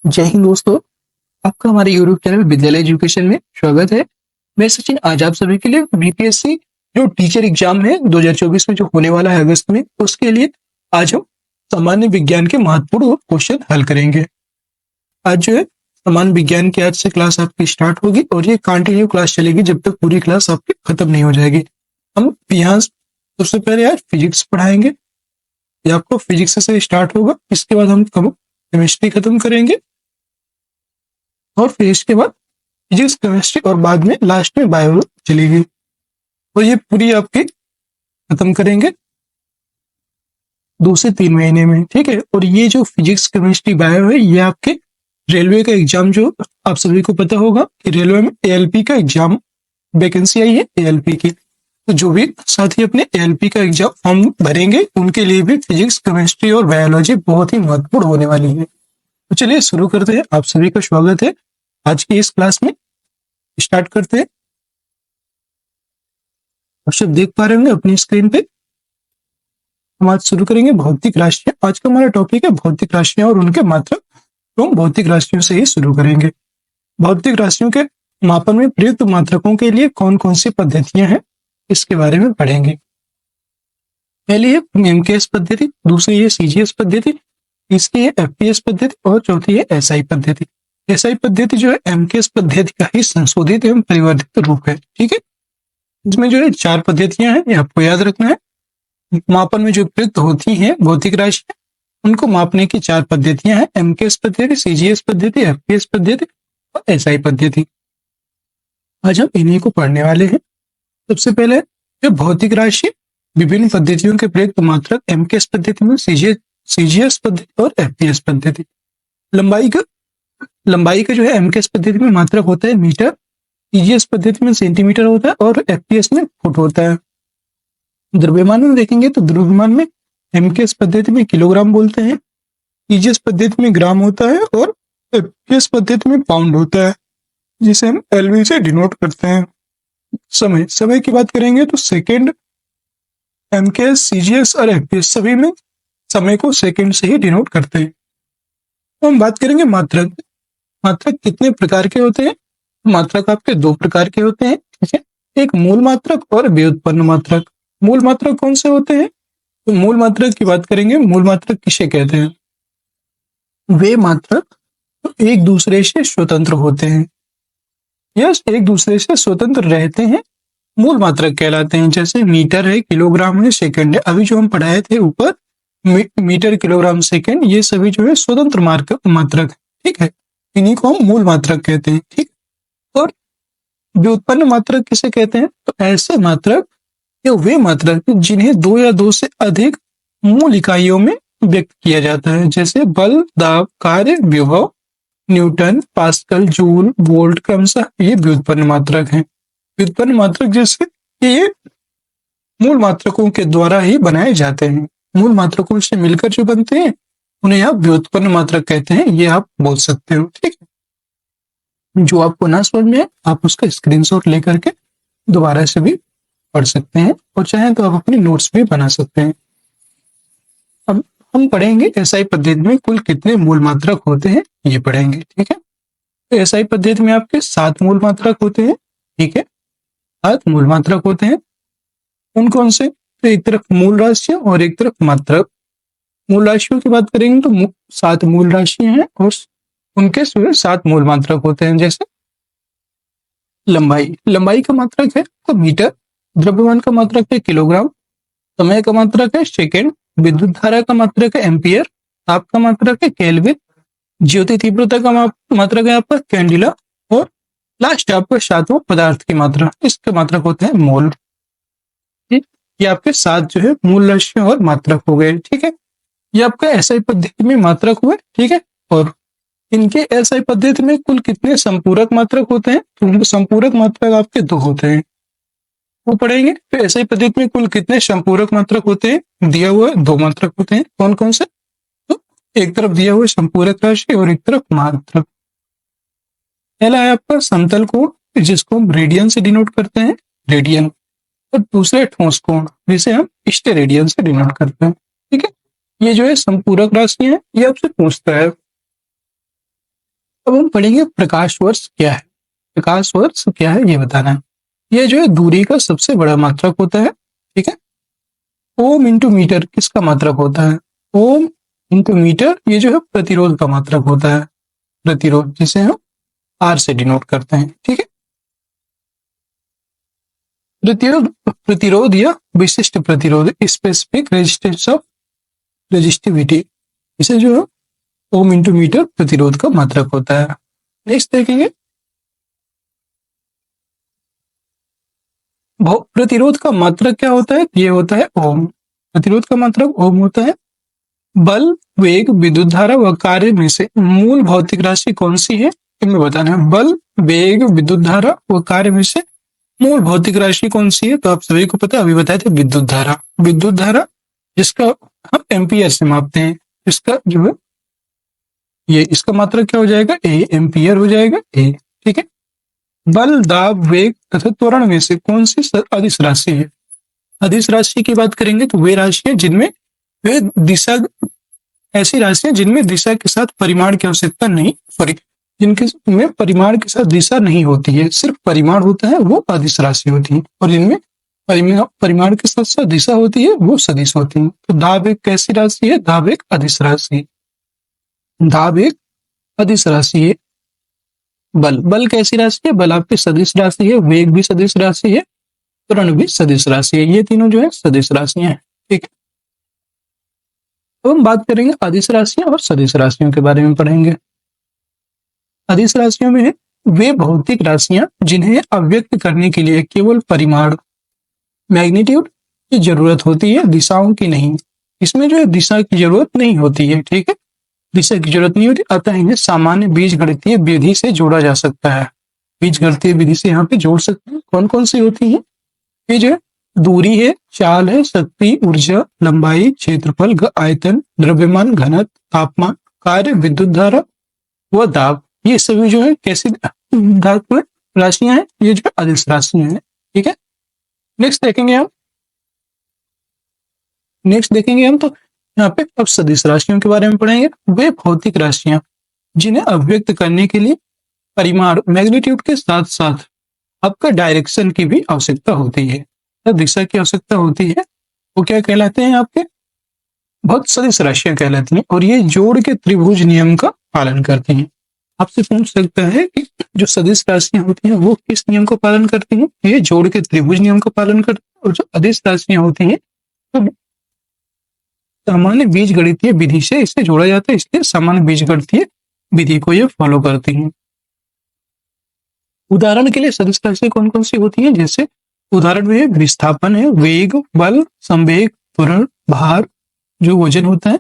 जय हिंद दोस्तों। आपका हमारे यूट्यूब चैनल विद्यालय एजुकेशन में स्वागत है। मैं सचिन आज आप सभी के लिए बीपीएससी जो टीचर एग्जाम है 2024 में जो होने वाला है अगस्त में, उसके लिए आज हम सामान्य विज्ञान के महत्वपूर्ण क्वेश्चन हल करेंगे। आज जो है सामान्य विज्ञान की आज से क्लास आपकी स्टार्ट होगी और ये कंटिन्यू क्लास चलेगी जब तक पूरी क्लास आपकी खत्म नहीं हो जाएगी। हम यहाँ सबसे पहले आज फिजिक्स पढ़ाएंगे, ये आपको फिजिक्स से स्टार्ट होगा। इसके बाद हम केमिस्ट्री खत्म करेंगे और फिर इसके बाद फिजिक्स, केमिस्ट्री और बाद में लास्ट में बायो चलेगी। तो ये पूरी आपकी खत्म करेंगे 2 से 3 महीने में, ठीक है। और ये जो फिजिक्स, केमिस्ट्री, बायो है, ये आपके रेलवे का एग्जाम, जो आप सभी को पता होगा कि रेलवे में एएलपी का एग्जाम वैकेंसी आई है एएलपी की। तो जो भी साथी अपने एएलपी का एग्जाम फॉर्म भरेंगे उनके लिए भी फिजिक्स, केमिस्ट्री और बायोलॉजी बहुत ही महत्वपूर्ण होने वाली है। तो चलिए शुरू करते हैं। आप सभी का स्वागत है आज की इस क्लास में। स्टार्ट करते हैं। आप सब देख पा रहे होंगे अपनी स्क्रीन पे। हम आज शुरू करेंगे भौतिक राशियां। आज का हमारा टॉपिक है भौतिक राशियां और उनके मात्रक। तो हम भौतिक राशियों से ही शुरू करेंगे। भौतिक राशियों के मापन में प्रयुक्त मात्रकों के लिए कौन कौन सी पद्धतियां हैं, इसके बारे में पढ़ेंगे। पहली है एमकेएस पद्धति, दूसरी है सीजीएस पद्धति, तीसरी है एफपीएस पद्धति और चौथी है एसआई पद्धति। एसआई पद्धति जो है एमकेएस पद्धति का ही संशोधित एवं परिवर्तित रूप है, ठीक है। इसमें जो है 4 पद्धतियां हैं, ये आपको याद रखना है। मापन में जो प्रयुक्त होती हैं भौतिक राशियां, उनको मापने की 4 पद्धतियां हैं, एमकेएस पद्धति, सीजीएस पद्धति, एफपीएस पद्धति और एसआई पद्धति। आज हम इन्हीं को पढ़ने वाले हैं। सबसे पहले जो भौतिक राशि विभिन्न पद्धतियों के प्रयुक्त मात्रक एमकेएस पद्धति में, सीजीएस पद्धति और एफपीएस पद्धति। लंबाई का जो है एमकेएस पद्धति में मात्रक होता है मीटर, सीजीएस पद्धति में सेंटीमीटर होता है और एफपीएस में फुट होता है। द्रव्यमान में देखेंगे तो द्रव्यमान में एमकेएस पद्धति में किलोग्राम बोलते हैं, सीजीएस पद्धति में ग्राम होता है और एफपीएस पद्धति में पाउंड होता है, जिसे हम एलवी से डिनोट करते हैं। समय की बात करेंगे तो सेकेंड, एमकेएस, सीजीएस और एफपीएस सभी में समय को सेकेंड से ही डिनोट करते हैं। तो हम बात करेंगे मात्रक। मात्रक कितने प्रकार के होते हैं? मात्रक आपके 2 प्रकार के होते हैं, ठीक है। एक मूल मात्रक और व्युत्पन्न मात्रक। मूल मात्रक कौन से होते हैं? तो मूल मात्रक की बात करेंगे। मूल मात्रक किसे कहते हैं? वे मात्रक तो एक दूसरे से स्वतंत्र होते हैं, यस, एक दूसरे से स्वतंत्र रहते हैं, मूल मात्रक कहलाते हैं। जैसे मीटर है, किलोग्राम है, सेकंड है। अभी जो हम पढ़ाए थे ऊपर मीटर, किलोग्राम, सेकंड, ये सभी जो है स्वतंत्र मात्रक, ठीक है। इन्हीं को हम मूल मात्रक कहते हैं, ठीक। और व्युत्पन्न मात्रक किसे कहते हैं? तो ऐसे मात्रक या वे मात्रक जिन्हें 2 या 2 से अधिक मूल इकाइयों में व्यक्त किया जाता है, जैसे बल, दाब, कार्य, विभव, न्यूटन, पास्कल, जूल, वोल्ट, क्रमशः ये व्युत्पन्न मात्रक हैं। व्युत्पन्न मात्रक जैसे ये मूल मात्रकों के द्वारा ही बनाए जाते हैं, मूल मात्रकों से मिलकर जो बनते हैं उन्हें आप व्युत्पन्न मात्रक कहते हैं, ये आप बोल सकते हो, ठीक है। जो आपको ना समझ में है आप उसका स्क्रीनशॉट लेकर के दोबारा से भी पढ़ सकते हैं और चाहें तो आप अपनी नोट्स भी बना सकते हैं। अब हम पढ़ेंगे एसआई पद्धति में कुल कितने मूल मात्रक होते हैं, ये पढ़ेंगे, ठीक है। तो एसआई पद्धति में आपके 7 मूल मात्रक होते हैं, ठीक है। 7 मूल मात्रक होते हैं। उन कौन से? तो एक तरफ मूल राशियां और एक तरफ मात्रक। मूल राशियों की बात करेंगे तो 7 मूल राशियां हैं और उनके 7 मूल मात्रक होते हैं। जैसे लंबाई का मात्रक है तो मीटर, द्रव्यमान का मात्रक है किलोग्राम, समय का मात्रक है सेकेंड, विद्युत धारा का मात्रक है एम्पियर, ताप का मात्रक है केल्विन, ज्योति तीव्रता का मात्रक है आपका कैंडिला और लास्ट आपका 7वां पदार्थ की मात्रा, इसके मात्रक होते हैं मोल। ये आपके 7 जो है मूल राशियां और मात्रक हो गए, ठीक है। ये आपका एसआई पद्धति में मात्रक हुए, ठीक है। और इनके एसआई पद्धति में कुल कितने संपूरक मात्रक होते हैं? तो संपूरक मात्रक आपके 2 होते हैं, वो पढ़ेंगे। तो एसआई पद्धति में कुल कितने संपूरक मात्रक होते हैं? दिया हुआ 2 मात्रक होते हैं। कौन कौन से? तो एक तरफ दिया हुआ संपूरक राशि और एक तरफ मात्रक। पहला है आपका समतल कोण, जिसको हम रेडियन से डिनोट करते हैं, रेडियन। और दूसरा ठोस कोण, जिसे हम स्टेरेडियन से डिनोट करते हैं, ठीक है। ये जो है संपूरक राशियां हैं, ये आपसे पूछता है। अब हम पढ़ेंगे प्रकाश वर्ष क्या है। प्रकाश वर्ष क्या है ये बताना है। ये जो है दूरी का सबसे बड़ा मात्रक होता है, ठीक है। ओम इंटू मीटर किसका मात्रक होता है? ओम इंटू मीटर ये जो है प्रतिरोध का मात्रक होता है, प्रतिरोध जिसे हम आर से डिनोट करते हैं, ठीक है। प्रतिरोध प्रतिरोध या विशिष्ट प्रतिरोध, स्पेसिफिक रेजिस्टेंस ऑफ रेजिस्टिविटी, इसे जो है ओम इंटू मीटर प्रतिरोध का मात्रक होता है। नेक्स्ट देखेंगे प्रतिरोध का मात्रक क्या होता है? ये होता है ओम। प्रतिरोध का मात्रक ओम होता है। बल, वेग, विद्युत धारा व कार्य में से मूल भौतिक राशि कौन सी है? इनमें बताना है। बल, वेग, विद्युत धारा व कार्य में से मूल भौतिक राशि कौन सी है? तो आप सभी को पता है, अभी बताए थे विद्युत धारा। विद्युत धारा जिसका हम एम्पियर से मापते हैं, इसका जो है ये इसका मात्रक क्या हो जाएगा? ए, एम्पियर हो जाएगा ए, ठीक है। बल, दाब, वेग तथा त्वरण में से कौन सी अदिश राशि है? अदिश राशि की बात करेंगे तो वे राशियां जिनमें वे दिशा, ऐसी राशियां जिनमें दिशा के साथ परिमाण की आवश्यकता नहीं, सॉरी, जिनके में परिमाण के साथ दिशा नहीं होती है, सिर्फ परिमाण होता है, वो अदिश राशि होती है। और जिनमें परिमाण के साथ साथ दिशा होती है वो सदिश होती है। तो दाब एक कैसी राशि है? दाब एक अदिश राशि, दाब एक अदिश राशि है। बल, बल कैसी राशि है? बल आपकी सदिश राशि है। वेग भी सदिश राशि है, त्वरण भी सदिश राशि है। ये तीनों जो है सदिश राशियां हैं, ठीक। तो हम बात करेंगे अदिश राशियां और सदिश राशियों के बारे में पढ़ेंगे। अदिश राशियों में वे भौतिक राशियां जिन्हें अव्यक्त करने के लिए केवल परिमाण, मैग्नीट्यूड की जरूरत होती है, दिशाओं की नहीं। इसमें जो है दिशा की जरूरत नहीं होती है, ठीक है, दिशा की जरूरत नहीं होती, अतः इन्हें सामान्य बीजगणितीय विधि से जोड़ा जा सकता है। बीजगणितीय विधि से यहाँ पे जोड़ सकते हैं। कौन कौन सी होती है? ये जो है दूरी है, चाल है, शक्ति, ऊर्जा, लंबाई, क्षेत्रफल, आयतन, द्रव्यमान, घनत्व, तापमान, कार्य, विद्युत धारा व दाब, ये सभी जो है कैसी धातु राशियां हैं? ये जो अदिश राशियां हैं, ठीक है। नेक्स्ट देखेंगे हम तो यहाँ पे अब सदिश राशियों के बारे में पढ़ेंगे। वे भौतिक राशियां जिन्हें अव्यक्त करने के लिए परिमाण, मैग्नीट्यूड के साथ साथ आपका डायरेक्शन की भी आवश्यकता होती है, दिशा की आवश्यकता होती है, वो क्या कहलाते हैं? आपके बहुत सदिश राशियां कहलाती हैं। और ये जोड़ के त्रिभुज नियम का पालन करती हैं। आपसे पूछ सकता है कि जो सदिश राशियां होती हैं वो किस नियम को पालन करती हैं? ये जोड़ के त्रिभुज नियम का पालन करती हैं। और जो अदिश राशियां होती हैं तो सामान्य बीजगणितीय विधि से इसे जोड़ा जाता है, इसलिए सामान्य बीजगणितीय विधि को ये फॉलो करती हैं। उदाहरण के लिए सदिश राशि कौन कौन सी होती हैं? जैसे उदाहरण में विस्थापन है, वेग, बल, संवेग, त्वरण, भार जो वजन होता है,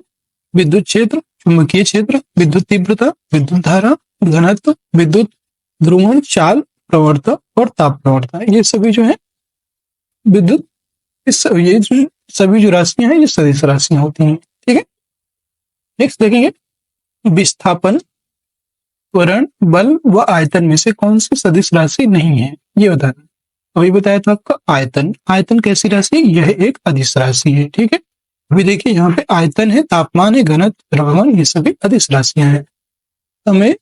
विद्युत क्षेत्र, चुंबकीय क्षेत्र, विद्युत तीव्रता, विद्युत धारा, घनत्व, विद्युत ध्रुवण, चाल, प्रवणता और ताप प्रवणता, ये सभी जो है विद्युत, ये जो सभी जो राशियां हैं ये सदिश राशियां होती हैं, ठीक है। नेक्स्ट देखेंगे विस्थापन, त्वरण, बल व आयतन में से कौन सी सदिश राशि नहीं है? ये बताना। अभी बताया था आपका आयतन। आयतन कैसी राशि है? यह एक अदिश राशि है, ठीक है। अभी देखिए यहाँ पे आयतन है, तापमान है, घनत्व, द्रव्यमान, ये सभी अदिश राशियां हैं। समय,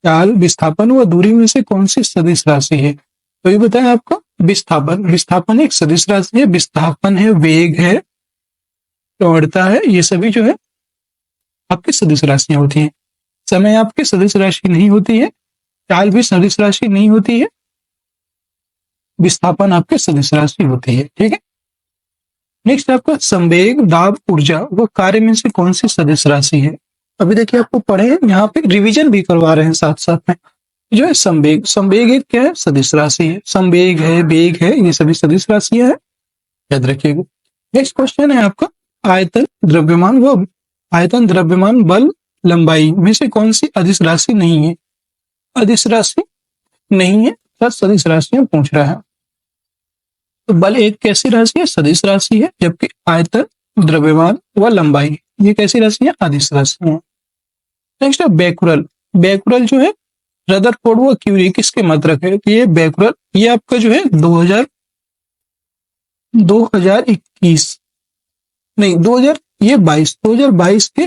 चाल, विस्थापन व दूरी में से कौन सी सदिश राशि है? तो ये बताया आपका विस्थापन। विस्थापन एक सदिश राशि है। विस्थापन है, वेग है, प्रवणता है, ये सभी जो है आपकी सदिश राशियां होती हैं। समय आपकी सदिश राशि नहीं होती है, चाल भी सदिश राशि नहीं होती है, विस्थापन आपके सदिश राशि होती है, ठीक है। नेक्स्ट आपका संवेग, दाब, ऊर्जा व कार्य में से कौन सी सदिश राशि है? अभी देखिए आपको पढ़े यहाँ पे रिवीजन भी करवा रहे हैं साथ साथ में। जो है संवेग, संवेग एक क्या है? सदिश राशि है। संवेग है, वेग है, ये सभी सदिश राशियां है, याद रखिएगा। नेक्स्ट क्वेश्चन है आपका आयतन, द्रव्यमान व आयतन, द्रव्यमान, बल, लंबाई में से कौन सी अदिश राशि नहीं है? अदिश राशि नहीं है, सदिश राशियां पूछ रहा है। तो बल एक कैसी राशि है? सदिश राशि है। जबकि आयतन, द्रव्यमान व लंबाई ये कैसी राशि है? अदिश राशि है। नेक्स्ट है बैकुरल। बैकुरल जो है रदरफोर्ड व क्यूरी किसके मात्रक है? तो ये बैकुरल ये आपका जो है 2021 नहीं 2022 के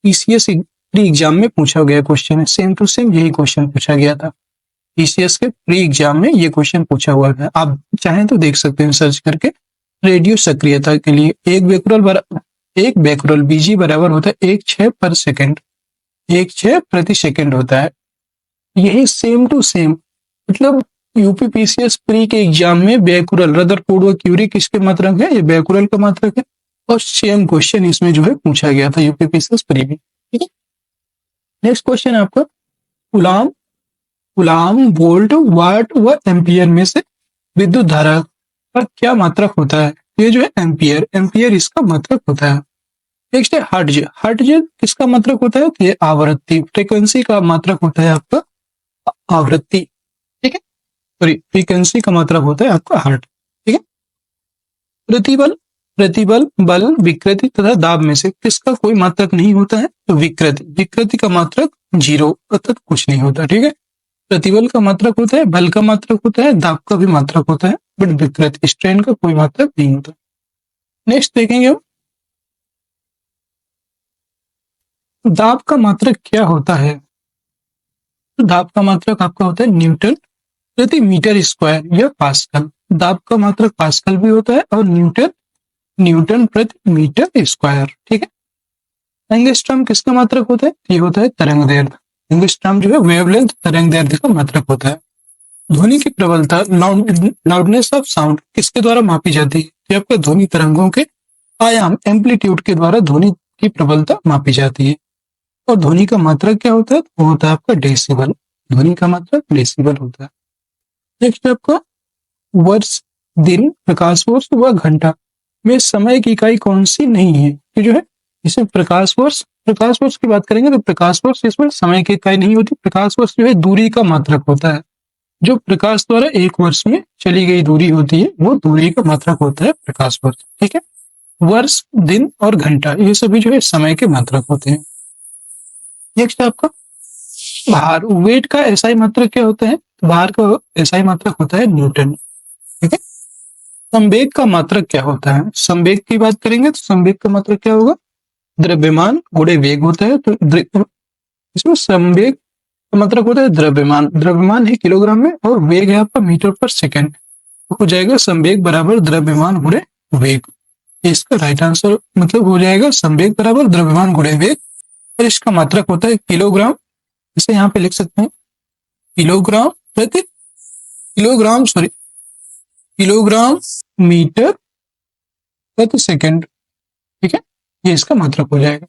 पीसीएस प्री एग्जाम में पूछा गया क्वेश्चन है, सेम टू सेम यही क्वेश्चन पूछा गया था। पीसीएस के प्री एग्जाम में ये क्वेश्चन पूछा हुआ है, आप चाहें तो देख सकते हैं सर्च करके। रेडियो सक्रियता के लिए एक बैकरोल बीजी बराबर होता है 1.6 पर सेकंड, 1.6 प्रति सेकंड होता है। यही सेम टू सेम, मतलब यूपी पीसीएस प्री के एग्जाम में बैकरोल रदरफोर्ड व क्यूरी किसके मात्रक है, ये बैकरोल का मात्रक है, और सेम क्वेश्चन इसमें जो है पूछा गया था यूपी पीसीएस प्री में। ठीक है, नेक्स्ट क्वेश्चन है आपका कूलाम, वोल्ट, वाट व एम्पियर में से विद्युत धारा का क्या मात्रक होता है। ये जो है एम्पियर इसका मात्रक होता है। नेक्स्ट है हर्ट्ज, किसका मात्रक होता है, ये आवृत्ति, फ्रीक्वेंसी का मात्रक होता है आपका आवृत्ति। ठीक है, सॉरी फ्रीक्वेंसी का मात्रक होता है आपका हर्ट्ज। ठीक है, प्रतिबल, बल, विकृति तथा दाब में से किसका कोई मात्रक नहीं होता है, तो विकृति का मात्रक 0 अर्थात कुछ नहीं होता। ठीक है, प्रतिबल का मात्रक होता है, बल का मात्रक होता है, दाब का भी मात्रक होता है, बट विकृति स्ट्रेन का कोई मात्रक नहीं होता। नेक्स्ट देखेंगे हम दाब का मात्रक क्या होता है। तो दाब का मात्रक आपका होता है न्यूटन प्रति मीटर स्क्वायर या पास्कल। दाब का मात्रक पास्कल भी होता है और न्यूटन प्रति मीटर स्क्वायर। ठीक है, एंगस्ट्रॉम किसका मात्रक होता है, ये होता है तरंग दैर्ध्य। एंगस्ट्रॉम जो है वेवलेंथ तरंग दैर्ध्य का मात्रक होता है। ध्वनि की प्रबलता लाउडनेस ऑफ साउंड किसके द्वारा मापी जाती है, तो आपका ध्वनि तरंगों के आयाम एम्पलीट्यूड के द्वारा ध्वनि की प्रबलता मापी जाती है। और ध्वनि का मात्रक क्या होता है, वो होता है आपका डेसिबल। ध्वनि का मात्रक डेसिबल होता है। नेक्स्ट आपका वर्ष, दिन, प्रकाश वर्ष व घंटा में समय की इकाई कौन सी नहीं है, ये जो है इसे प्रकाश वर्ष की बात करेंगे तो प्रकाश वर्ष इसमें समय की इकाई नहीं होती। प्रकाश वर्ष जो है दूरी का मात्रक होता है, जो प्रकाश द्वारा एक वर्ष में चली गई दूरी होती है वो दूरी का मात्रक होता है प्रकाश वर्ष। ठीक है, वर्ष, दिन और घंटा ये सभी जो है समय के मात्रक होते हैं। नेक्स्ट आपका भार, वेट का एसआई मात्रक क्या होता है, भार का एसआई मात्रक होता है न्यूटन। ठीक है, संवेग का मात्रक क्या होता है, संवेग की बात करेंगे तो संवेग का मात्रक क्या होगा, द्रव्यमान गुणे वेग होता है। तो इसमें संवेग का मात्रक होता है द्रव्यमान है किलोग्राम में और वेग है आपका मीटर पर सेकंड। तो हो जाएगा संवेग बराबर द्रव्यमान गुणे वेग। इसका राइट आंसर मतलब हो जाएगा संवेग बराबर द्रव्यमान गुणे वेग, और इसका मात्रक होता है किलोग्राम। इसे यहाँ पे लिख सकते हैं किलोग्राम मीटर प्रति सेकंड। ठीक है, ये इसका मात्रक हो जाएगा।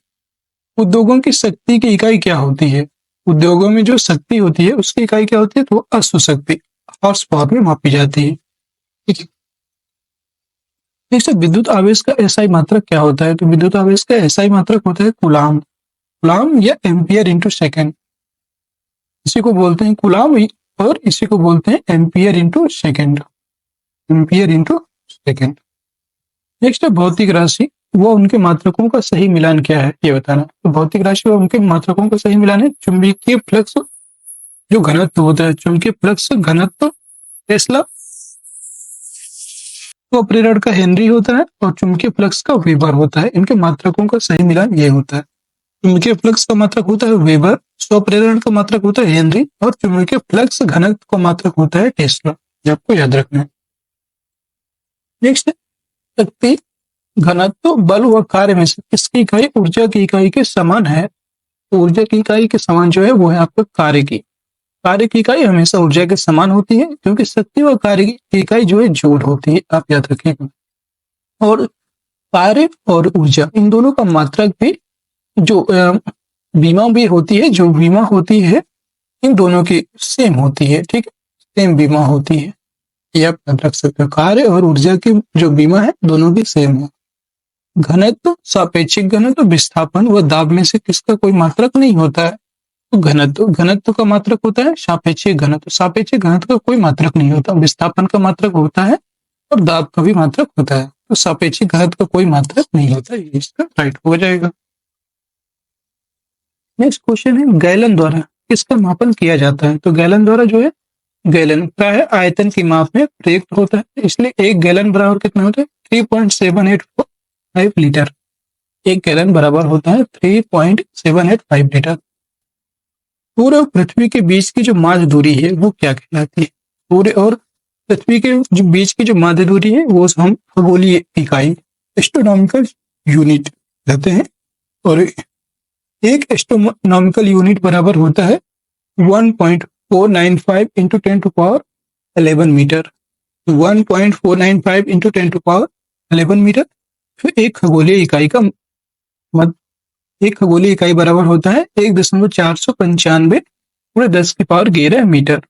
उद्योगों की शक्ति की इकाई क्या होती है, उद्योगों में जो शक्ति होती है उसकी इकाई क्या होती है, तो अश्व शक्ति हॉर्स पावर में मापी जाती है। ठीक है, नेक्स्ट विद्युत आवेश का एसआई मात्रक क्या होता है, तो विद्युत आवेश का एसआई मात्रक होता है कूलाम या एम्पियर इंटू सेकेंड। इसी को बोलते हैं कूलाम और इसी को बोलते हैं एम्पियर इंटू सेकेंड। नेक्स्ट है भौतिक राशि वो उनके मात्रकों का सही मिलान क्या है, ये बताना। तो भौतिक राशि व उनके मात्रकों का सही मिलान है चुंबकीय फ्लक्स जो घनत्व होता है, चुंबकीय फ्लक्स घनत्व टेस्ला, तो प्रेरण का हेनरी होता है और चुंबकीय फ्लक्स का वेबर होता है। इनके मात्रकों का सही मिलान ये होता है। चुंबकीय फ्लक्स का मात्रक होता है वेबर, स्वप्रेरण का मात्रक होता है हेनरी और चुंबकीय फ्लक्स घनत्व का मात्रक होता है टेस्ला, जो आपको याद रखना है। नेक्स्ट शक्ति, घनत्व, बल व कार्य में से किसकी इकाई ऊर्जा की इकाई के समान है, तो ऊर्जा की इकाई के समान जो है वो है आपका कार्य की इकाई हमेशा ऊर्जा के समान होती है, क्योंकि शक्ति व कार्य की इकाई जो है जूल होती है, आप याद रखिएगा। और कार्य और ऊर्जा इन दोनों का मात्रक भी जो बीमा भी होती है, जो बीमा होती है इन दोनों की सेम होती है। ठीक है, सेम बीमा होती है, ये आप याद रख सकते हो। कार्य और ऊर्जा की जो बीमा है दोनों की सेम है। घनत्व, सापेक्षिक घनत्व, विस्थापन व दाब में से किसका कोई मात्रक नहीं होता है, तो घनत्व का मात्रक होता है सापेक्षिक घनत्व का कोई मात्रक नहीं होता। विस्थापन का मात्रक होता है और दाब का भी मात्रक होता है, तो सापेक्षिक घनत्व का कोई मात्रक नहीं होता, इसका राइट हो जाएगा। नेक्स्ट क्वेश्चन है गैलन द्वारा किसका मापन किया जाता है, तो गैलन द्वारा जो है गैलन प्राय आयतन की माप में प्रयुक्त होता है, इसलिए एक गैलन बराबर कितना होता है 3.785 लीटर। 1 गैलन बराबर होता है 3.785 लीटर। सूर्य और पृथ्वी के बीच की जो माध्य दूरी है वो क्या कहलाती है? सूर्य और पृथ्वी के जो बीच की जो माध्य दूरी है वो हम खगोलीय इकाई एस्ट्रोनॉमिकल यूनिट कहते हैं। और एक एस्ट्रोनॉमिकल यूनिट बराबर होता है 1.495 into 10 to power 11 metre. 1.495 into 10 to power 11 metre. फिर एक खगोलीय इकाई बराबर होता है 1.495 पूरे 10 की power 11 metre.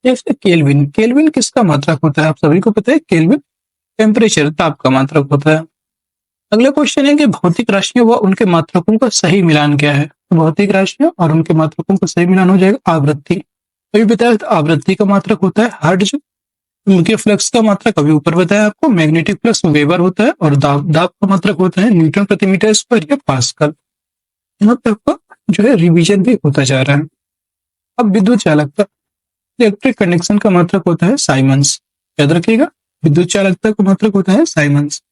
Next kelvin. Kelvin किसका मात्रक होता है? आप सभी को पता है केल्विन टेम्परेचर, ताप का मात्रक होता है। अगला क्वेश्चन है कि भौतिक राशियों व उनके मात्रकों का सही मिलान क्या है? भौतिक राशियों और उनके मात्रकों का सही मिलान हो जाएगा आवृत्ति। अभी बताया था आवृत्ति का मात्रक होता है हर्ट्ज। उनके फ्लक्स का मात्रक अभी ऊपर बताया आपको, मैग्नेटिक फ्लक्स वेबर होता है। और दाब का मात्रक होता है न्यूटन प्रति मीटर स्क्वायर या पास्कल। यहाँ पे आपका जो है रिवीजन भी होता जा रहा है। अब विद्युत चालकता, इलेक्ट्रिक कंडक्शन का मात्रक होता है साइमंस। याद रखिएगा, विद्युत चालकता का मात्रक होता है साइमंस।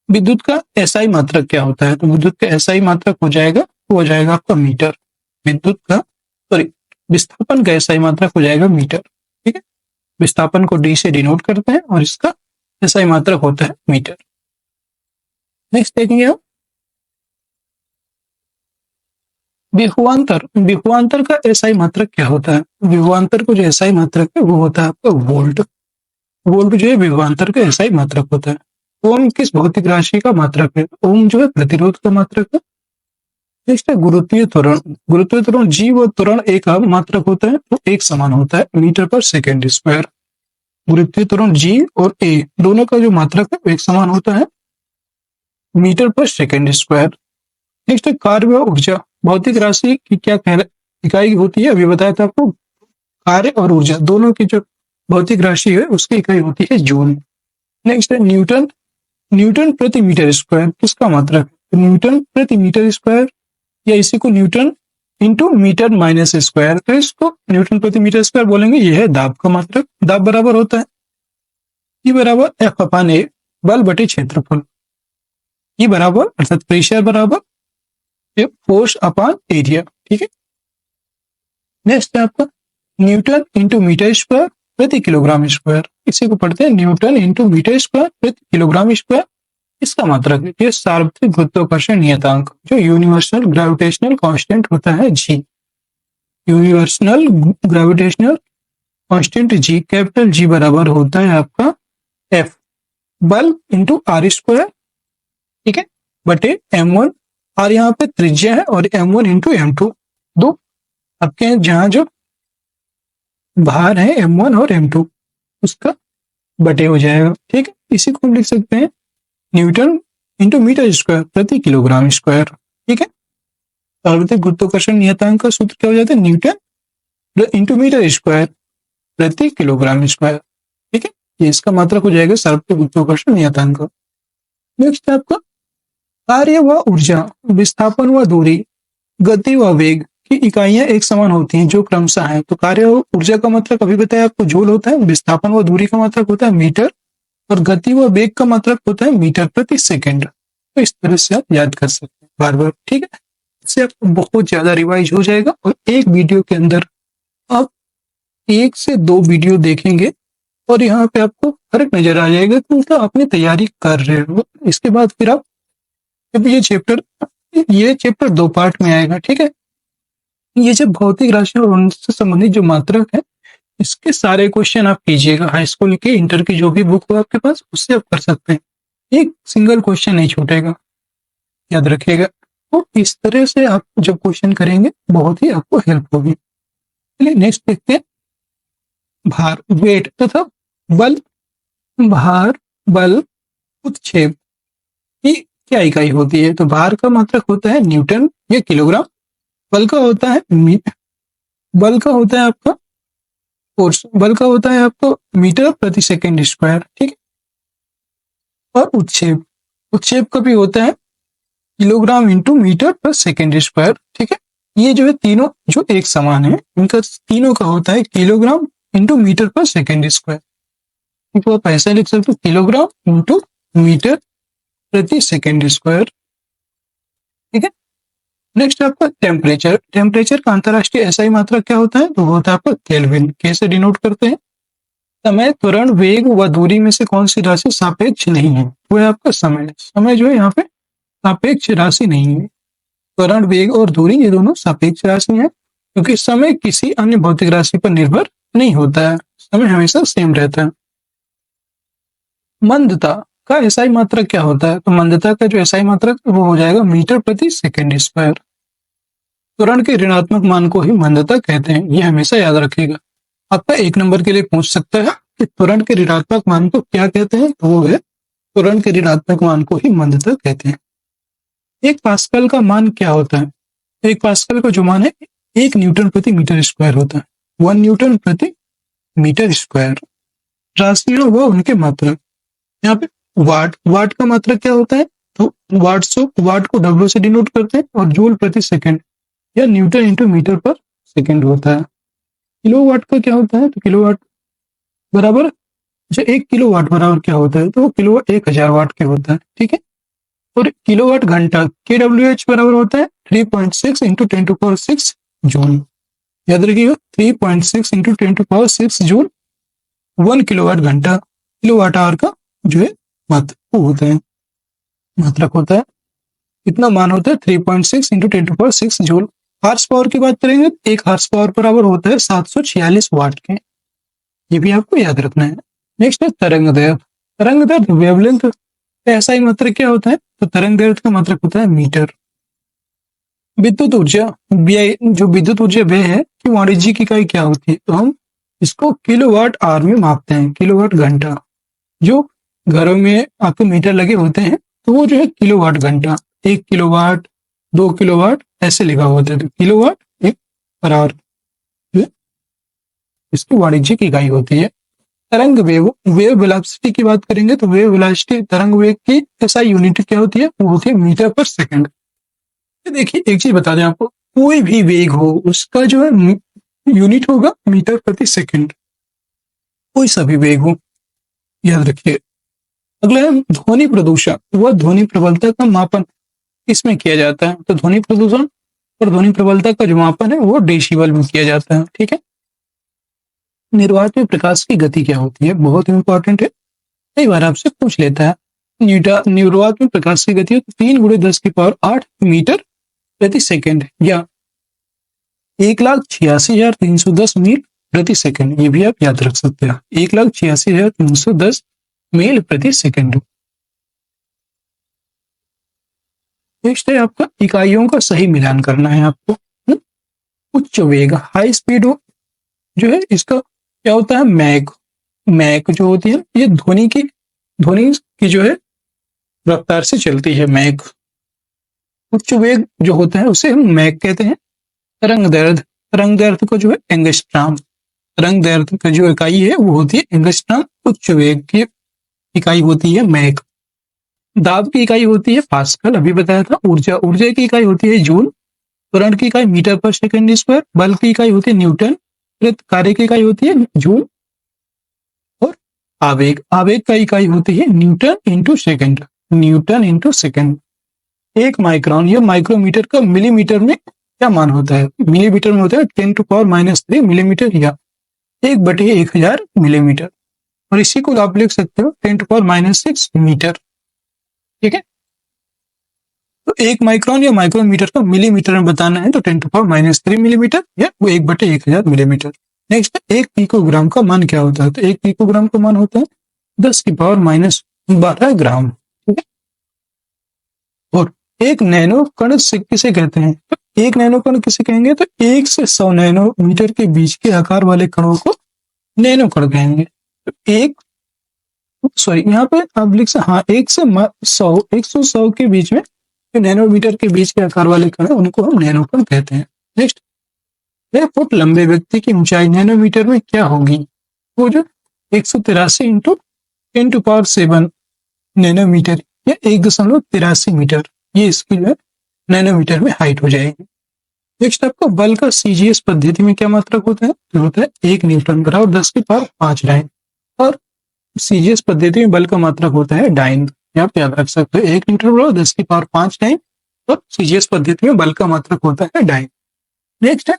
विद्युत का एसआई मात्रक क्या होता है? तो विद्युत का एसआई मात्रक हो जाएगा आपका मीटर। विद्युत का विस्थापन का एसआई मात्रक हो जाएगा मीटर। ठीक है, विस्थापन को डी से डिनोट करते हैं और इसका एसआई मात्रक होता है मीटर। नेक्स्ट देखेंगे आप विभवांतर। विभवांतर का एसआई मात्रक क्या होता है? विभवांतर को जो एसआई मात्रक है वो होता है आपका वोल्ट। वोल्ट जो है विभवांतर का एसआई मात्रक होता है। ओम किस भौतिक राशि का मात्रक है? ओम जो है प्रतिरोध का मात्रक है। नेक्स्ट है गुरुत्वीय त्वरण। गुरुत्वीय त्वरण जी व त्वरण ए का मात्रक होता है तो एक समान होता है मीटर पर सेकेंड स्क्वायर। गुरुत्वीय त्वरण जी और ए दोनों का जो मात्रक है वो एक समान होता है मीटर पर सेकेंड स्क्वायर। नेक्स्ट है कार्य व ऊर्जा। भौतिक राशि की क्या इकाई होती है? अभी बताया था आपको, कार्य और ऊर्जा दोनों की जो भौतिक राशि है उसकी इकाई होती है जूल। नेक्स्ट है न्यूटन। न्यूटन प्रति मीटर स्क्वायर किसका मात्रक है? न्यूटन प्रति मीटर स्क्वायर या इसी को newton into metre minus square, तो इसको न्यूटन प्रति मीटर स्क्वायर बोलेंगे। यह है दाब का मात्रक। दाब बराबर होता है E बराबर F अपान ए बल बटे क्षेत्रफल। E बराबर अर्थात प्रेशर बराबर फोर्स अपान एरिया। ठीक है, नेक्स्ट है आपका न्यूटन इंटू मीटर स्क्वायर प्रति किलोग्राम स्क्वायर। इसी को पढ़ते हैं न्यूटन इंटू मीटर स्क्वायर प्रति किलोग्राम स्क्वायर। इसका मात्रक है ये सार्वत्रिक गुरुत्वाकर्षण नियतांक जो यूनिवर्सल ग्रेविटेशनल कांस्टेंट होता है G. Universal gravitational constant G, capital G बराबर होता है आपका एफ बल इंटू आर स्क्वायर। ठीक है, बटे m1। और यहाँ पे त्रिज्या है और m1 इंटू m2 दो आपके जहां जो भार है m1 और m2 उसका बटे हो जाएगा। ठीक है, इसी को हम लिख सकते हैं न्यूटन इंटू मीटर स्क्वायर प्रति किलोग्राम स्क्वायर। ठीक है, सार्वत्रिक गुरुत्वाकर्षण नियतांक का सूत्र क्या हो जाता है? न्यूटन इंटू मीटर स्क्वायर प्रति किलोग्राम स्क्वायर। ठीक है, ये इसका मात्रक हो जाएगा सार्वत्रिक गुरुत्वाकर्षण नियतांक। नेक्स्ट आपका कार्य व ऊर्जा, विस्थापन व दूरी, गति व वेग की इकाइयां एक समान होती हैं जो क्रमशः है। तो कार्य व ऊर्जा का मात्रक अभी बताया आपको जूल होता है, विस्थापन व दूरी का मात्रक होता है मीटर और गति व वेग का मात्रक होता है मीटर प्रति सेकंड। तो इस तरह से आप याद कर सकते हैं बार बार। ठीक है, इससे आपको बहुत ज्यादा रिवाइज हो जाएगा और एक वीडियो के अंदर आप 1 से 2 वीडियो देखेंगे और यहाँ पे आपको फर्क नजर आ जाएगा कि मतलब अपनी तैयारी कर रहे हो। इसके बाद फिर आप जब ये चैप्टर 2 पार्ट में आएगा। ठीक है, ये जब भौतिक राशि और उनसे संबंधित जो मात्रक है इसके सारे क्वेश्चन आप कीजिएगा। हाई स्कूल के इंटर की जो भी बुक हो आपके पास उससे आप कर सकते हैं, एक सिंगल क्वेश्चन नहीं छूटेगा, याद रखिएगा। तो इस तरह से आप जब क्वेश्चन करेंगे बहुत ही आपको हेल्प होगी। चलिए नेक्स्ट देखते हैं भार, वेट तथा बल। भार, बल, उत्क्षेप की क्या इकाई होती है? तो भार का मात्रक होता है न्यूटन या किलोग्राम। बल का होता है आपका फोर्स, बल का होता है आपको मीटर प्रति सेकंड स्क्वायर। ठीक है, और उत्क्षेप का भी होता है किलोग्राम इंटू मीटर पर सेकंड स्क्वायर। ठीक है, ये जो है तीनों जो एक समान है इनका तीनों का होता है किलोग्राम इंटू मीटर पर सेकंड स्क्वायर। तो आप ऐसा लिख सकते हो किलोग्राम इंटू मीटर प्रति सेकंड स्क्वायर। ठीक है। नेक्स्ट आपका टेम्परेचर। टेम्परेचर का अंतरराष्ट्रीय एसआई मात्रक क्या होता है? तो वो होता है आपका केल्विन। कैसे डिनोट करते हैं? समय, त्वरण, वेग व दूरी में से कौन सी राशि सापेक्ष नहीं है? वो है आपका समय। समय जो है यहाँ पे सापेक्ष राशि नहीं है। त्वरण, वेग और दूरी ये दोनों सापेक्ष राशि है, क्योंकि समय किसी अन्य भौतिक राशि पर निर्भर नहीं होता है, समय हमेशा सेम रहता है। मंदता का एसआई मात्रक क्या होता है? तो मंदता का जो एसआई मात्रक वो हो जाएगा मीटर प्रति सेकेंड स्क्वायर। त्वरण के ऋणात्मक मान को ही मंदता कहते हैं, ये हमेशा याद रखिएगा। आपका 1 नंबर के लिए पूछ सकता है कि त्वरण के ऋणात्मक मान को क्या कहते हैं? तो वो है त्वरण के ऋणात्मक मान को ही मंदता कहते हैं। 1 पास्कल का मान क्या होता है? 1 पास्कल का जो मान है 1 न्यूटन प्रति मीटर स्क्वायर होता है, 1 न्यूटन प्रति मीटर स्क्वायर। राशियां व उनके मात्रक। यहाँ पे वाट, वाट का मात्रक क्या होता है? तो वाट को डब्ल्यू से डिनोट करते हैं, और जूल प्रति सेकंड या न्यूटन इंटू मीटर पर सेकंड होता है। किलोवाट का क्या होता है? तो किलोवाट बराबर जो 1 किलोवाट बराबर क्या होता है? तो वो किलोवाट 1000 वाट के होता है, ठीक है। और किलोवाट घंटा KWH बराबर होता है 3.6 इंटू 10⁶ जूल। याद रखिएगा 3.6 इंटू 10⁶ जूल 1 किलोवाट घंटा। किलोवाट आवर का जो है मात्रक होता है, मात्रक होता है। कितना मान होता है? 3.6 इंटू 10⁶ जूल। हार्स पावर की बात करेंगे तो 1 हार्स पावर बराबर होता है 746 वाट के। ये भी आपको याद रखना है। नेक्स्ट है तरंग दैर्घ्य। तरंग दैर्घ्य वेवलेंथ ऐसा ही मात्रक क्या होता है? तो तरंग दैर्घ्य का मात्रक होता है मीटर। विद्युत ऊर्जा व्यय, जो विद्युत ऊर्जा व्यय है कि वाणिज्यिक इकाई क्या होती है? तो हम इसको किलोवाट आवर में मापते हैं, किलोवाट घंटा। जो घरों में आपके मीटर लगे होते हैं तो वो जो है किलोवाट घंटा, 1 किलोवाट 2 किलोवाट ऐसे लिखा होता है, तो किलोवाट एक पर आवर इसकी वाणिज्यिक इकाई होती है। तरंग वेव, वेव वेलोसिटी की बात करेंगे तो वेव वेलोसिटी तरंग वेग की एसआई यूनिट क्या होती है? वो होती है मीटर पर सेकंड। देखिए एक चीज बता दें आपको, कोई भी वेग हो उसका जो है यूनिट होगा मीटर प्रति सेकंड, कोई सा भी वेग हो, याद रखिए। अगला है ध्वनि प्रदूषण व ध्वनि प्रबलता का मापन इसमें किया जाता है। तो ध्वनि प्रदूषण और ध्वनि प्रबलता का जो मापन है वो डेसिबल में किया जाता है, ठीक है। निर्वात में प्रकाश की गति क्या होती है? बहुत इंपॉर्टेंट है, कई बार आपसे पूछ लेता है। निर्वात में प्रकाश की गति 3 × 10⁸ मीटर प्रति सेकंड या 1,86,310 मील प्रति सेकंड। ये भी आप याद रख सकते हैं, 1,86,310 मील प्रति सेकंड। नेक्स्ट है आपका इकाइयों का सही मिलान करना है आपको। उच्च वेग हाई स्पीड जो है इसका क्या होता है? मैक। मैक जो होती है ये ध्वनि की जो है रफ्तार से चलती है, मैक। उच्च वेग जो होता है उसे हम मैक कहते हैं। तरंग दैर्घ्य को जो है एंगस्ट्रॉम, तरंग दैर्घ्य का जो इकाई है वो होती है एंगस्ट्रॉम। उच्च वेग की इकाई होती है मैक। दाब की इकाई होती है पास्कल, अभी बताया था। ऊर्जा की इकाई होती है जूल। त्वरण की इकाई मीटर पर सेकंड स्क्वायर। बल की इकाई होती है न्यूटन। कार्य की इकाई होती है जूल। और आवेग का इकाई होती है Newton into second, Newton into second. 1 micron या माइक्रोमीटर का मिलीमीटर में क्या मान होता है? मिलीमीटर में होता है 10⁻³ मिलीमीटर या 1/1000 मिलीमीटर। और इसी को आप लिख सकते हो 10⁻6 मीटर, ठीक है। तो 1 माइक्रोन या माइक्रोमीटर का मिलीमीटर में बताना है तो 10⁻³ मिलीमीटर या वो 1/1000 मिलीमीटर। नेक्स्ट 1 पिकोग्राम का मान क्या होता है? तो 1 पिकोग्राम का मान होता है 10⁻12 ग्राम, ठीक है। और 1 नैनो कण किसे कहते हैं? तो 1 नैनो कण किसे कहेंगे? तो 1 से 100 नैनोमीटर के बीच के आकार वाले कणों को नैनो कण कहेंगे। तो यहाँ पे आप लिख सकते, हाँ 1 से 100 के बीच में जो नैनोमीटर के बीच के आकार वाले कण है उनको हम नैनो कण कहते हैं। नेक्स्ट 6 फुट लंबे व्यक्ति की ऊंचाई नैनोमीटर में क्या होगी? वो जो 183 इंटू 10⁷ नैनोमीटर या 1.83 मीटर, ये इसकी जो है नैनोमीटर में हाइट हो जाएगी। नेक्स्ट आपको बल का सीजीएस पद्धति में क्या मात्रक होता है? तो होता है 1 न्यूटन बराबर 10⁵ डाइन। और सीजीएस पद्धति में बल का मात्रक होता है डाइन। आप याद रख सकते हो 1 न्यूटन बराबर 10⁵ डाइन और सीजीएस पद्धति में बल का मात्रक होता है डाइन। नेक्स्ट है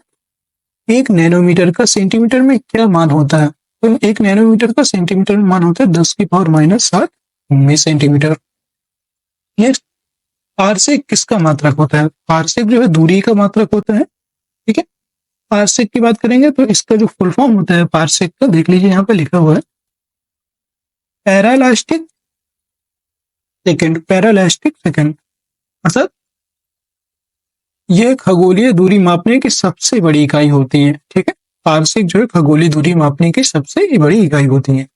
1 नैनोमीटर का सेंटीमीटर में क्या मान होता है? तो 1 नैनोमीटर का सेंटीमीटर में मान होता है 10⁻⁷ में सेंटीमीटर। नेक्स्ट पारसेक किसका मात्रक होता है? पारसेक जो है दूरी का मात्रक होता है। ठीक है, पारसेक की बात करेंगे तो इसका जो फुल फॉर्म होता है पारसेक का, देख लीजिए यहाँ पे लिखा हुआ है पैरालास्टिक सेकंड। पैरालास्टिक सेकंड अर्थात यह खगोलीय दूरी मापने की सबसे बड़ी इकाई होती है। ठीक है, पारसेक जो है खगोलीय दूरी मापने की सबसे बड़ी इकाई होती है।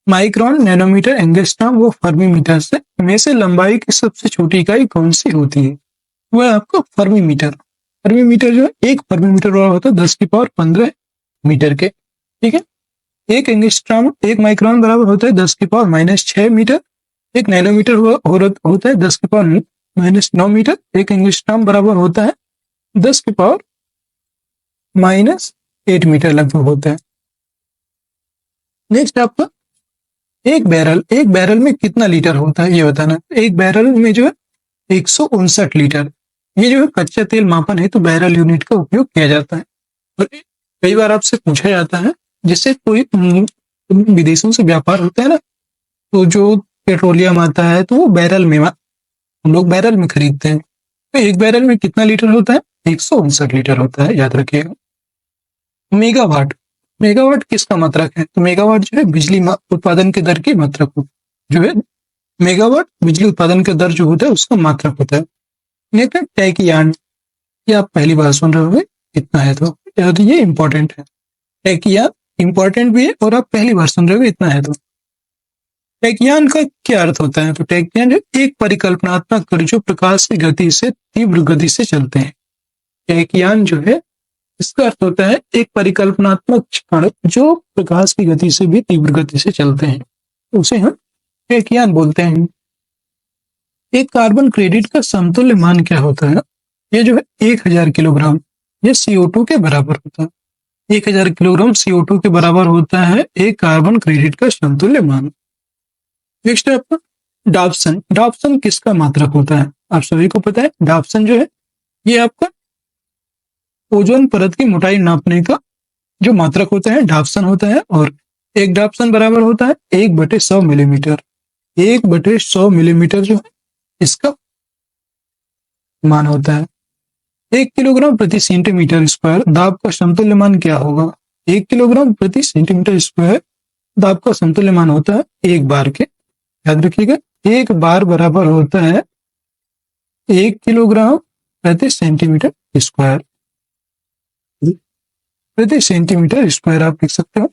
माइक्रोन, नैनोमीटर, एंगस्ट्रॉम व फर्मीमीटर से में से लंबाई की सबसे छोटी इकाई कौन सी होती है? वह है आपका फर्मीमीटर। फर्मीमीटर जो है 1 फर्मीमीटर बराबर होता है 10⁻15 मीटर के। ठीक है, 1 एंगस्ट्रॉम 1 माइक्रोन बराबर होता है 10⁻⁻6 मीटर। 1 नैनोमीटर होता है 10⁻⁻9 मीटर। 1 एंगस्ट्रॉम बराबर होता है 10⁻⁻8 मीटर लगभग होता है। नेक्स्ट आपका एक बैरल में कितना लीटर होता है ये बताना। एक बैरल में जो है 159 लीटर। ये जो है कच्चा तेल मापन है तो बैरल यूनिट का उपयोग किया जाता है। और कई बार आपसे पूछा जाता है, जिससे कोई विदेशों से व्यापार होता है ना, तो जो पेट्रोलियम आता है तो वो बैरल में हम लोग बैरल में खरीदते हैं। तो एक बैरल में कितना लीटर होता है? 159 लीटर होता है, याद रखिएगा। मेगावाट, मेगावाट किसका मात्रक है? तो मेगावाट जो है बिजली उत्पादन के दर की मात्रक जो है मेगावाट बिजली उत्पादन का दर जो होता है उसका मात्रक होता है। नेक्स्ट है टैकियान। ये आप पहली बार सुन रहे होंगे, इतना है तो ये इंपॉर्टेंट है। टैकियान इंपॉर्टेंट भी है और आप पहली बार सुन रहे होंगे, इतना है तो। टैकियान का क्या अर्थ होता है? तो टैकियान जो एक परिकल्पनात्मक कण जो प्रकाश की गति से तीव्र गति से चलते हैं। टैकियान जो है इसका अर्थ होता है एक परिकल्पनात्मक कण जो प्रकाश की गति से भी तीव्र गति से चलते हैं, उसे हम टैकियान बोलते हैं। एक कार्बन क्रेडिट का समतुल्य मान क्या होता है? ये जो है 1000 किलोग्राम, ये CO2 के बराबर होता है। 1000 किलोग्राम CO2 के बराबर होता है एक कार्बन क्रेडिट का समतुल्य मान। नेक्स्ट है आपका डाप्सन। डाप्सन किसका मात्रक होता है? आप सभी को पता है डाप्सन जो है ये आपका ओजोन परत की मोटाई नापने का जो मात्रक होता है डाप्सन होता है। और एक डाप्सन बराबर होता है 1/100 मिलीमीटर। 1/100 मिलीमीटर जो है इसका मान होता है। 1 किलोग्राम प्रति सेंटीमीटर स्क्वायर दाब का समतुल्य मान क्या होगा? 1 किलोग्राम प्रति सेंटीमीटर स्क्वायर दाब का समतुल्य मान होता है 1 बार के। याद रखिएगा 1 बार बराबर होता है 1 किलोग्राम प्रति सेंटीमीटर स्क्वायर। प्रति सेंटीमीटर स्क्वायर आप लिख सकते हो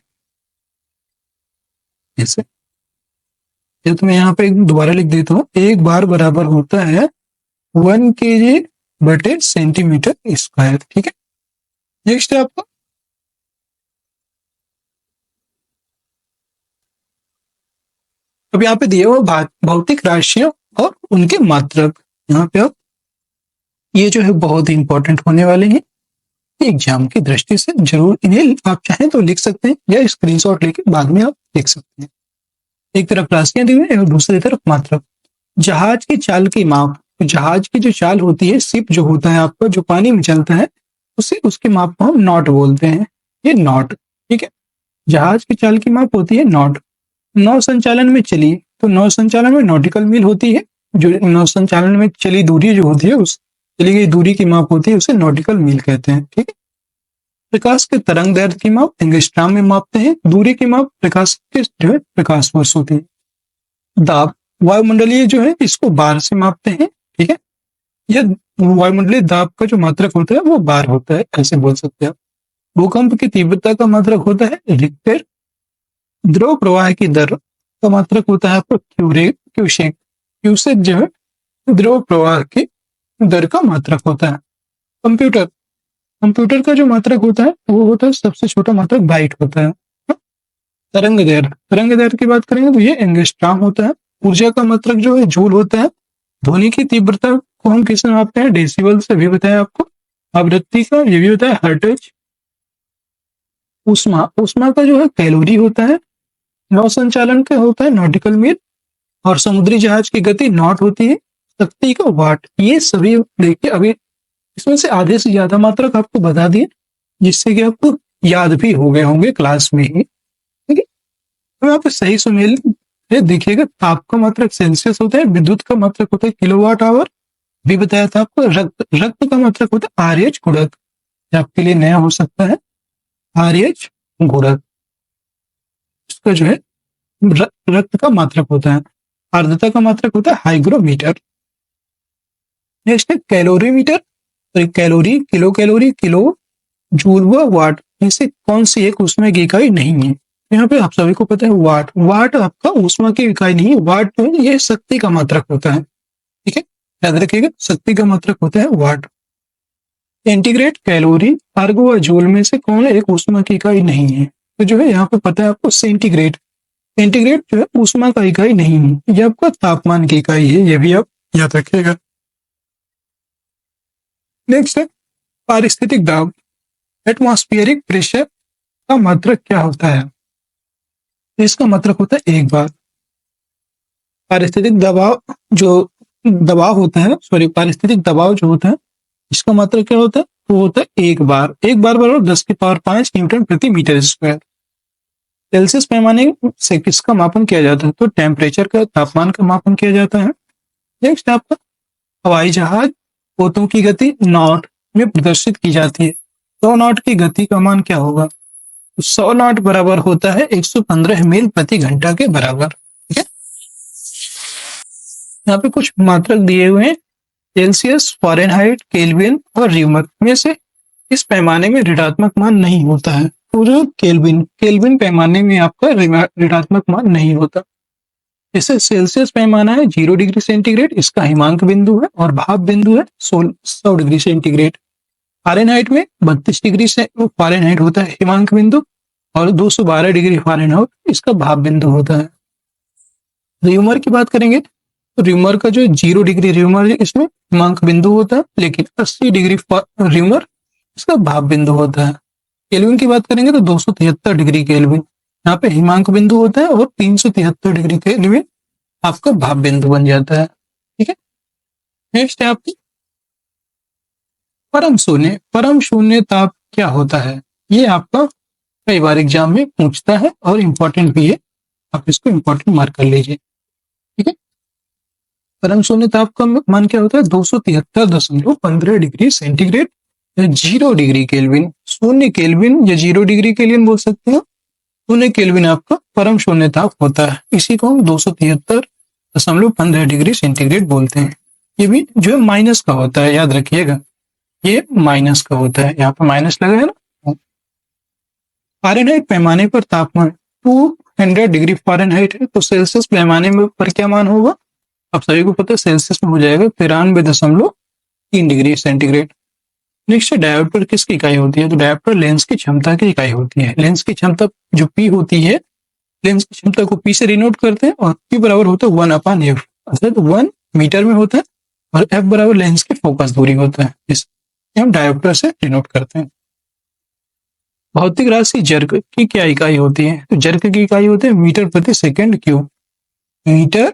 ऐसे। या तो मैं यहाँ पे दोबारा लिख देता हूँ, 1 बार बराबर होता है 1 kg/सेंटीमीटर स्क्वायर। ठीक है, नेक्स्ट है आपका अब यहाँ पे दिए हुए भौतिक राशियों और उनके मात्रक। यहाँ पे आप ये जो है बहुत ही इंपॉर्टेंट होने वाले हैं एग्जाम की दृष्टि से। जरूर इन्हें आप चाहें तो लिख सकते हैं या स्क्रीनशॉट लेके बाद में आप लिख सकते हैं। एक तरफ राशियां दी हुई है और दूसरी तरफ मात्रक। जहाज की चाल की माप, जहाज की जो चाल होती है, शिप जो होता है आपका जो पानी में चलता है, उसे उसके माप को हम नॉट बोलते हैं। ये नॉट, ठीक है, जहाज की चाल की माप होती है नॉट। नौ संचालन में चली तो नौ संचालन में नॉटिकल मील होती है। जो नौ संचालन में चली दूरी जो होती है उस चली गई दूरी की माप होती है उसे नॉटिकल मील कहते हैं। ठीक है, प्रकाश के तरंग दैर्ध्य की माप एंगस्ट्रॉम में मापते हैं। दूरी की माप प्रकाश के जो है प्रकाश वर्ष होती है। दाब वायुमंडलीय जो है इसको बार से मापते हैं। ठीक है, यह वायुमंडलीय दाब का जो मात्रक होता है वो बार होता है, ऐसे बोल सकते हैं आप। भूकंप की तीव्रता का मात्रक होता है रिक्टर। द्रव प्रवाह की दर का मात्रक होता है आपका क्यूसेक। क्यूसेक जो है द्रव प्रवाह की दर का मात्रक होता है। कंप्यूटर का जो मात्रक होता है वो होता है सबसे छोटा मात्रक बाइट होता है। तरंग दैर्ध्य की बात करेंगे तो ये एंगस्ट्रॉम होता है। ऊर्जा का मात्रक जो है जूल होता है। ध्वनि की तीव्रता को हम किससे मापते हैं? डेसिबल से भी बताया आपको। आवृत्ति का ये भी बताया हर्ट्ज। उष्मा का जो है कैलोरी होता है। नौ संचालन का होता है नॉटिकल मील। और समुद्री जहाज की गति नॉट होती है। शक्ति का वाट, ये सभी देखिए अभी इसमें से आधे से ज्यादा मात्रक आपको बता दिए, जिससे कि आपको याद भी हो गए होंगे क्लास में ही। ठीक है, तो यहाँ पे सही सुमेल देखिएगा, ताप का मात्रक सेल्सियस होता है, विद्युत का मात्रक होता है किलोवाट आवर, भी बताया था आपको। रक्त का मात्रक होता है आरएच गुणक, आपके लिए नया हो सकता है, आरएच गुणक इसका जो है रक्त का मात्रक होता है। आर्द्रता का मात्रक होता है हाइग्रोमीटर। नेक्स्ट है कैलोरीमीटर, तो calorie, kilo calorie, kilo joule व वाट में से कौन सी एक ऊष्मा की इकाई नहीं है? यहाँ पे आप सभी को पता है वाट, वाट आपका ऊष्मा की इकाई नहीं है, वाट जो है ये शक्ति का मात्रक होता है। ठीक है, याद रखिएगा, शक्ति का मात्रक होता है वाट। सेंटीग्रेड, कैलोरी, अर्ग व जूल में से कौन एक ऊष्मा की इकाई नहीं है? तो जो है यहाँ पे पता है आपको सेंटीग्रेड, सेंटीग्रेड जो है ऊष्मा का इकाई नहीं है, ये आपका तापमान की इकाई है, ये भी आप याद रखिएगा। नेक्स्ट है पारिस्थितिक दाब, एटमॉस्फेरिक प्रेशर का मात्रक क्या होता है? इसका मात्रक होता है एक बार। पारिस्थितिक दबाव जो दबाव होता है, सॉरी पारिस्थितिक दबाव जो होता है, इसका मात्रक क्या होता है? वो होता है एक बार। एक बार बराबर 10 की पावर 5 न्यूटन प्रति मीटर स्क्वायर। सेल्सियस पैमाने से किसका मापन किया जाता है? तो टेम्परेचर का, तापमान का मापन किया जाता है। नेक्स्ट आपका हवाई जहाज पोतों की गति नॉट में प्रदर्शित की जाती है, 100 नॉट की गति का मान क्या होगा? 100 नॉट बराबर होता है 115 मील प्रति घंटा के बराबर। ठीक है, यहाँ पे कुछ मात्रक दिए हुए हैं, सेल्सियस, फ़ारेनहाइट, केल्विन और रीमर में से इस पैमाने में ऋणात्मक मान नहीं होता है। तो जो केल्विन, केल्विन पैमाने में आपका ऋणात्मक मान नहीं होता। जैसे सेल्सियस पैमाना है 0 डिग्री सेंटीग्रेड, इसका हिमांक बिंदु है, और भाप बिंदु है 100 डिग्री सेंटीग्रेड। फ़ारेनहाइट में 32 डिग्री से फ़ारेनहाइट होता है हिमांक बिंदु, और 212 डिग्री फ़ारेनहाइट इसका भाप बिंदु होता है। र्यूमर की बात करेंगे तो र्यूमर का जो 0 डिग्री र्यूमर इसमें हिमांक बिंदु होता है, लेकिन 80 डिग्री र्यूमर इसका भाप बिंदु होता है। केल्विन की बात करेंगे तो 273 डिग्री केल्विन यहाँ पे हिमांक बिंदु होता है, और 373 डिग्री केल्विन आपका भाप बिंदु बन जाता है। ठीक है, नेक्स्ट है आपकी परम शून्य। परम शून्य ताप क्या होता है? ये आपका कई बार एग्जाम में पूछता है और इम्पोर्टेंट भी है, आप इसको इम्पोर्टेंट मार्क कर लीजिए। ठीक है, परम शून्य ताप का मान क्या होता है? 273.15 डिग्री सेंटीग्रेड या 0 डिग्री केल्विन। शून्य केल्विन या 0 डिग्री केल्विन बोल सकते हो। शून्य केल्विन आपका परम शून्य ताप होता है, इसी को हम 273.15 डिग्री सेंटीग्रेड बोलते हैं। ये भी जो है माइनस का होता है, याद रखिएगा, ये माइनस का होता है, यहाँ पे माइनस लगा है ना। फ़ारेनहाइट पैमाने पर तापमान 200 डिग्री फ़ारेनहाइट है, तो सेल्सियस पैमाने में पर क्या मान होगा? आप सभी को पता है सेल्सियस में हो जाएगा 93.3 डिग्री सेंटीग्रेड। नेक्स्ट डायोप्टर किसकी इकाई होती है? तो डायोप्टर लेंस की क्षमता की इकाई होती है। लेंस की क्षमता जो पी होती है, लेंस की क्षमता को पी से डिनोट करते हैं, और पी बराबर होता है 1/f, अर्थात 1 मीटर में होता है, और एफ बराबर लेंस की फोकस दूरी होता है, इसे हम डायोप्टर से डिनोट करते हैं। भौतिक राशि जर्क की क्या इकाई होती है? तो जर्क की इकाई होती है मीटर प्रति सेकंड क्यूब। मीटर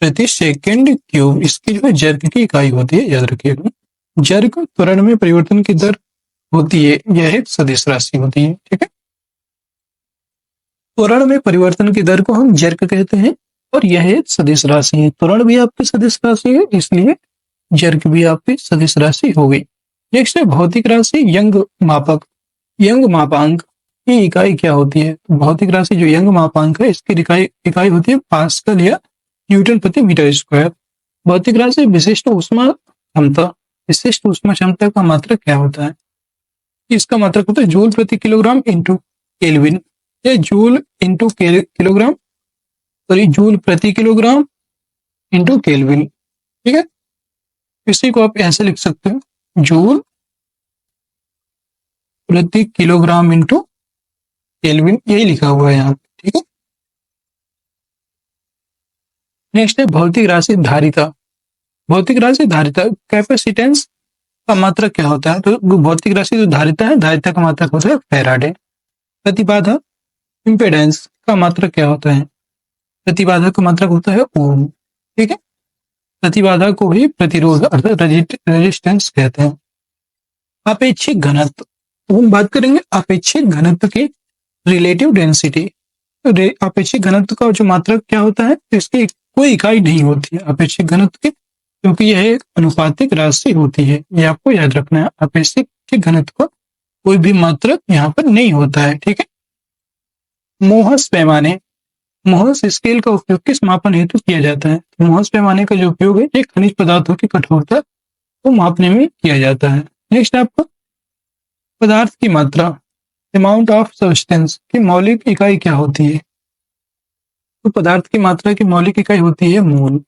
प्रति सेकंड क्यूब इसकी जो है जर्क की इकाई होती है, याद रखिएगा। जर्क त्वरण में परिवर्तन की दर होती है, यह एक सदिश राशि होती है। ठीक है, त्वरण में परिवर्तन की दर को हम जर्क कहते हैं, और यह एक सदिश राशि है। त्वरण भी आपकी सदिश राशि है, इसलिए जर्क भी आपकी सदिश राशि हो गई। नेक्स्ट है भौतिक राशि यंग मापक। यंग मापांक की इकाई क्या होती है? भौतिक राशि जो यंग मापांक है, इसकी इकाई होती है पास्कल या न्यूटन प्रति मीटर स्क्वायर। भौतिक राशि विशिष्ट ऊष्मा क्षमता, विशिष्ट ऊष्मा क्षमता का मात्रक क्या होता है? इसका मात्रक होता है जूल प्रति किलोग्राम इंटू केल्विन, या joule into kilogram, sorry joule प्रति किलोग्राम इंटू केल्विन। ठीक है, इसी को आप ऐसे लिख सकते हो, जूल प्रति किलोग्राम इंटू केल्विन, यही लिखा हुआ है यहाँ पे। ठीक है, नेक्स्ट है भौतिक राशि धारिता। भौतिक राशि धारिता कैपेसिटेंस का मात्रक क्या होता है? तो भौतिक राशि जो धारिता है, धारिता का मात्रक होता है फैराडे। प्रतिबाधा इम्पेडेंस का मात्रक क्या होता है? प्रतिबाधा का मात्रक होता है ओम। ठीक है, प्रतिबाधा को भी प्रतिरोध अर्थात रेजिस्टेंस कहते हैं। अपेक्षिक घनत्व, तो हम बात करेंगे अपेक्षिक घनत्व की रिलेटिव डेंसिटी। अपेक्षिक घनत्व का जो मात्रक क्या होता है, इसकी कोई इकाई नहीं होती है अपेक्षिक घनत्व की, क्योंकि यह एक अनुपातिक राशि होती है। ये आपको याद रखना है, अपेक्षिक घनत्व का कोई भी मात्रक यहाँ पर नहीं होता है। ठीक है। मोहस पैमाने, मोहस स्केल का उपयोग किस मापन हेतु किया जाता है? तो मोहस पैमाने का जो उपयोग है, ये खनिज पदार्थों की कठोरता को मापने में किया जाता है। नेक्स्ट आपका पदार्थ की मात्रा, अमाउंट ऑफ सब्सटेंस की मौलिक इकाई क्या होती है? तो पदार्थ की मात्रा की मौलिक इकाई होती है मोल।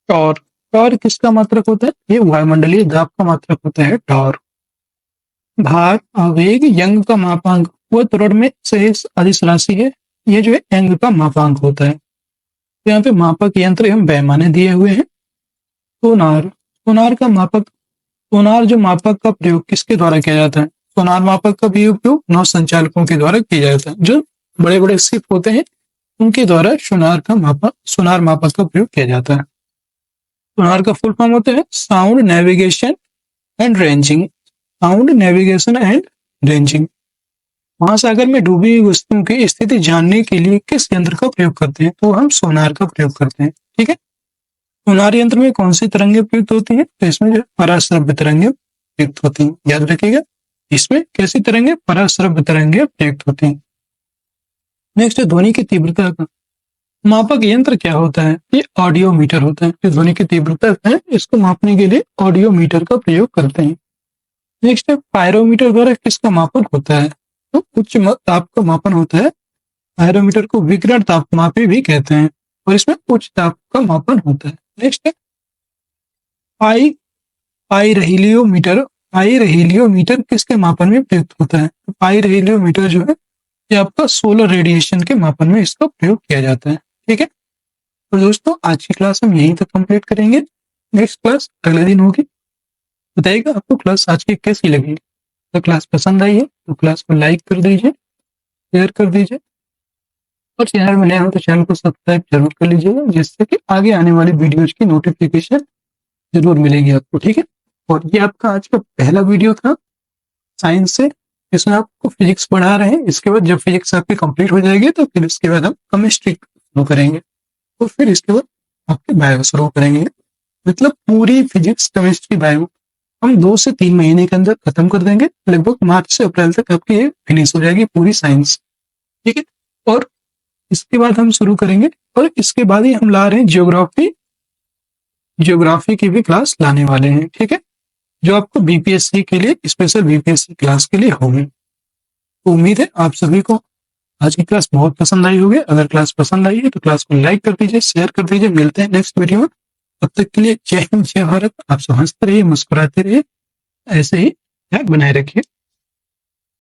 टॉर, टॉर किसका मात्रक होता है? ये वायुमंडलीय दाब का मात्रक होता है टॉर। भार, आवेग, यंग का मापांक, वह त्वरण में सहेज अदिश राशि है। ये जो है यंग का मापांक होता है। तो यहाँ पे मापक यंत्र एवं पैमाने दिए हुए हैं। सोनार, सोनार का मापक, सोनार जो मापक का प्रयोग किसके द्वारा किया जाता है? सोनार मापक का भी उपयोग नौ संचालकों के द्वारा किया जाता है। जो बड़े बड़े शिप होते हैं उनके द्वारा सोनार मापक का प्रयोग किया जाता है। सोनार का फुल फॉर्म होता है sound navigation and ranging. Sound navigation and ranging. महासागर में डूबी हुई वस्तुओं की स्थिति जानने के लिए किस यंत्र का प्रयोग करते हैं? तो हम सोनार का प्रयोग करते हैं। ठीक है। सोनार यंत्र में कौन सी तरंगें प्रयुक्त होती हैं? तो इसमें जो पराश्रव्य तरंगें प्रयुक्त होती हैं। याद रखिएगा, इसमें कैसी तरंगें? पराश्रव्य तरंगें प्रयुक्त होती हैं। नेक्स्ट है ध्वनि की तीव्रता का मापक यंत्र क्या होता है? ये ऑडियोमीटर होता है। जो ध्वनि की तीव्रता है, इसको मापने के लिए ऑडियोमीटर का प्रयोग करते हैं। नेक्स्ट है पायरोमीटर द्वारा किसका मापन होता है? तो उच्च ताप का मापन होता है। पायरोमीटर को विकिरण तापमापी भी कहते हैं और इसमें उच्च ताप का मापन होता है। नेक्स्ट है पाइरहेलियोमीटर। पाइरहेलियोमीटर किसके मापन में प्रयुक्त होता है? तो पाइरहेलियोमीटर जो है ये आपका सोलर रेडिएशन के मापन में इसका प्रयोग किया जाता है। ठीक है। तो दोस्तों आज की क्लास हम यहीं तक कंप्लीट करेंगे। नेक्स्ट क्लास अगले दिन होगी। बताइएगा आपको क्लास आज की कैसी लगी। तो क्लास पसंद आई है तो क्लास को लाइक कर दीजिए, शेयर कर दीजिए और चैनल में नए हो तो चैनल को सब्सक्राइब जरूर कर लीजिएगा, जिससे कि आगे आने वाली वीडियोज की नोटिफिकेशन जरूर मिलेगी आपको। ठीक है। और ये आपका आज का पहला वीडियो था साइंस से, इसमें आपको फिजिक्स पढ़ा रहे हैं। इसके बाद जब फिजिक्स आपकी कंप्लीट हो जाएगी तो फिर इसके बाद हम केमिस्ट्री शुरू करेंगे, तो फिर इसके बाद आपके बायो शुरू करेंगे। मतलब पूरी फिजिक्स केमिस्ट्री बायो हम 2 से 3 महीने के अंदर खत्म कर देंगे। लगभग मार्च से अप्रैल तक आपकी ये फिनिश हो जाएगी पूरी साइंस। ठीक है। और इसके बाद हम शुरू करेंगे और इसके बाद ही हम ला रहे हैं जियोग्राफी की भी क्लास लाने वाले हैं। ठीक है। जो आपको बीपीएससी के लिए, स्पेशल बीपीएससी क्लास के लिए होगी। तो उम्मीद है आप सभी को आज की क्लास बहुत पसंद आई होगी। अगर क्लास पसंद आई है तो क्लास को लाइक कर दीजिए, शेयर कर दीजिए। मिलते हैं नेक्स्ट वीडियो में। तब तक के लिए जय हिंद, जय भारत। आप सब हंसते रहिए, मुस्कुराते रहिए, ऐसे ही बनाए रखिए।